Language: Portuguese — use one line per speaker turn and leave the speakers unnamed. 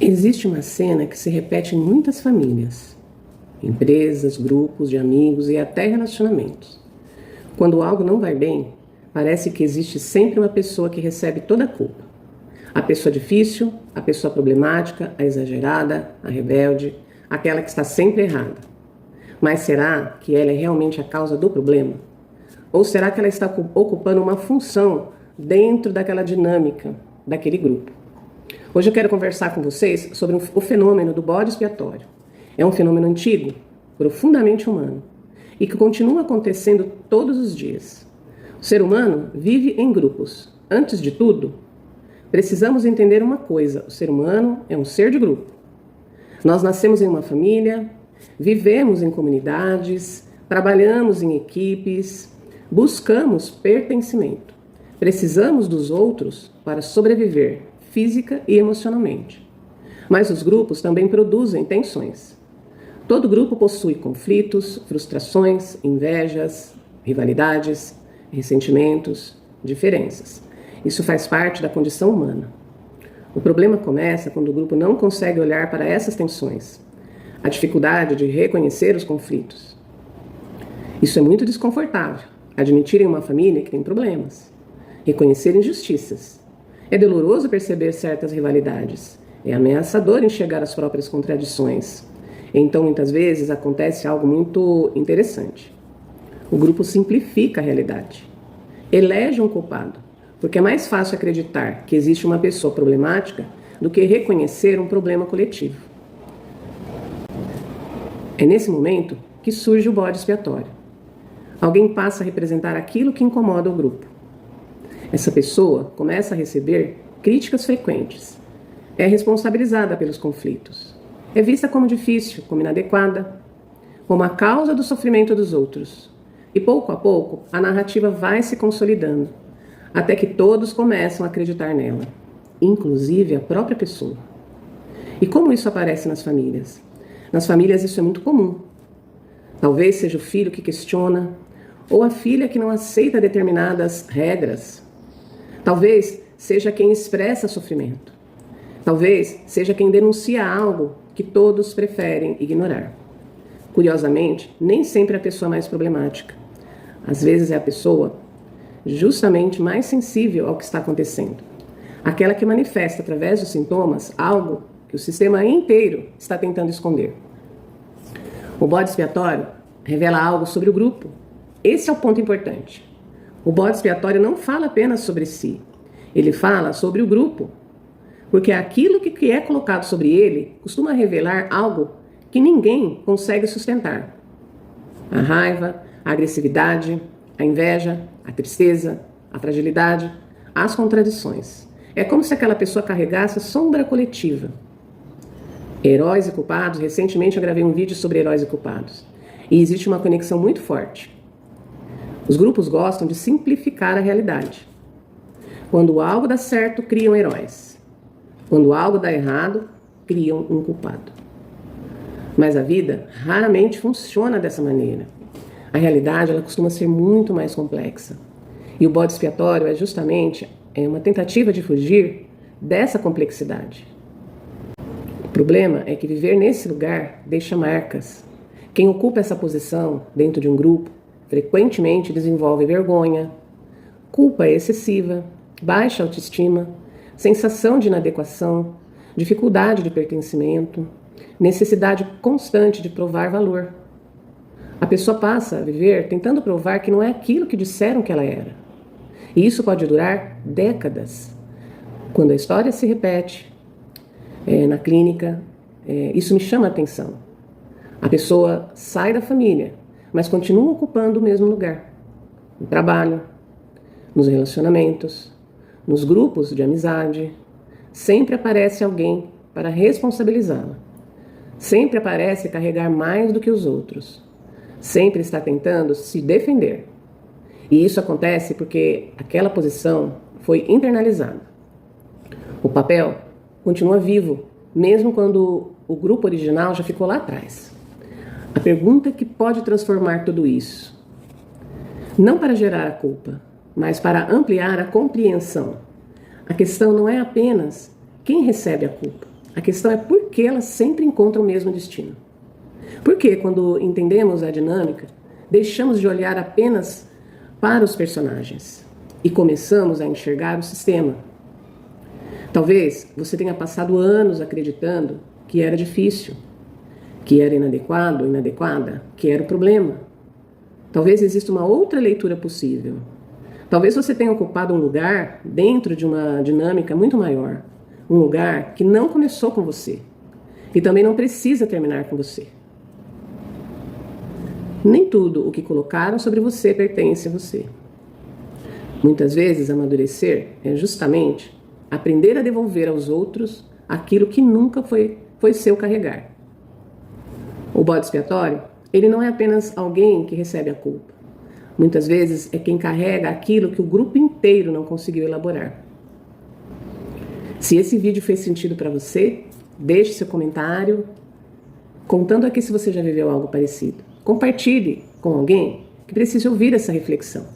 Existe uma cena que se repete em muitas famílias, empresas, grupos de amigos e até relacionamentos. Quando algo não vai bem, parece que existe sempre uma pessoa que recebe toda a culpa. A pessoa difícil, a pessoa problemática, a exagerada, a rebelde, aquela que está sempre errada. Mas será que ela é realmente a causa do problema? Ou será que ela está ocupando uma função dentro daquela dinâmica, daquele grupo? Hoje eu quero conversar com vocês sobre o fenômeno do bode expiatório. É um fenômeno antigo, profundamente humano, e que continua acontecendo todos os dias. O ser humano vive em grupos. Antes de tudo, precisamos entender uma coisa: o ser humano é um ser de grupo. Nós nascemos em uma família, vivemos em comunidades, trabalhamos em equipes, buscamos pertencimento. Precisamos dos outros para sobreviver física e emocionalmente. Mas os grupos também produzem tensões. Todo grupo possui conflitos, frustrações, invejas, rivalidades, ressentimentos, diferenças. Isso faz parte da condição humana. O problema começa quando o grupo não consegue olhar para essas tensões, a dificuldade de reconhecer os conflitos. Isso é muito desconfortável, admitir em uma família que tem problemas, reconhecer injustiças. É doloroso perceber certas rivalidades, é ameaçador enxergar as próprias contradições. Então, muitas vezes, acontece algo muito interessante. O grupo simplifica a realidade, elege um culpado, porque é mais fácil acreditar que existe uma pessoa problemática do que reconhecer um problema coletivo. É nesse momento que surge o bode expiatório. Alguém passa a representar aquilo que incomoda o grupo. Essa pessoa começa a receber críticas frequentes, é responsabilizada pelos conflitos, é vista como difícil, como inadequada, como a causa do sofrimento dos outros. E pouco a pouco a narrativa vai se consolidando, até que todos começam a acreditar nela, inclusive a própria pessoa. E como isso aparece nas famílias? Nas famílias isso é muito comum. Talvez seja o filho que questiona, ou a filha que não aceita determinadas regras. Talvez seja quem expressa sofrimento. Talvez seja quem denuncia algo que todos preferem ignorar. Curiosamente, nem sempre é a pessoa mais problemática. Às vezes é a pessoa justamente mais sensível ao que está acontecendo. Aquela que manifesta através dos sintomas algo que o sistema inteiro está tentando esconder. O bode expiatório revela algo sobre o grupo. Esse é o ponto importante. O bode expiatório não fala apenas sobre si, ele fala sobre o grupo, porque aquilo que é colocado sobre ele costuma revelar algo que ninguém consegue sustentar. A raiva, a agressividade, a inveja, a tristeza, a fragilidade, as contradições. É como se aquela pessoa carregasse sombra coletiva. Heróis e culpados. Recentemente eu gravei um vídeo sobre heróis e culpados. E existe uma conexão muito forte. Os grupos gostam de simplificar a realidade. Quando algo dá certo, criam heróis. Quando algo dá errado, criam um culpado. Mas a vida raramente funciona dessa maneira. A realidade ela costuma ser muito mais complexa. E o bode expiatório é justamente uma tentativa de fugir dessa complexidade. O problema é que viver nesse lugar deixa marcas. Quem ocupa essa posição dentro de um grupo frequentemente desenvolve vergonha, culpa excessiva, baixa autoestima, sensação de inadequação, dificuldade de pertencimento, necessidade constante de provar valor. A pessoa passa a viver tentando provar que não é aquilo que disseram que ela era. E isso pode durar décadas. Quando a história se repete na clínica, isso me chama a atenção. A pessoa sai da família, mas continua ocupando o mesmo lugar. No trabalho, nos relacionamentos, nos grupos de amizade. Sempre aparece alguém para responsabilizá-la. Sempre aparece carregar mais do que os outros. Sempre está tentando se defender. E isso acontece porque aquela posição foi internalizada. O papel continua vivo, mesmo quando o grupo original já ficou lá atrás. A pergunta que pode transformar tudo isso, não para gerar a culpa, mas para ampliar a compreensão. A questão não é apenas quem recebe a culpa, A questão é por que elas sempre encontram o mesmo destino. Por que, quando entendemos a dinâmica, deixamos de olhar apenas para os personagens e começamos a enxergar o sistema? Talvez você tenha passado anos acreditando que era difícil, que era inadequado, inadequada, que era o problema. Talvez exista uma outra leitura possível. Talvez você tenha ocupado um lugar dentro de uma dinâmica muito maior. Um lugar que não começou com você. E também não precisa terminar com você. Nem tudo o que colocaram sobre você pertence a você. Muitas vezes, amadurecer é justamente aprender a devolver aos outros aquilo que nunca foi seu carregar. O bode expiatório, ele não é apenas alguém que recebe a culpa. Muitas vezes é quem carrega aquilo que o grupo inteiro não conseguiu elaborar. Se esse vídeo fez sentido para você, deixe seu comentário, contando aqui se você já viveu algo parecido. Compartilhe com alguém que precise ouvir essa reflexão.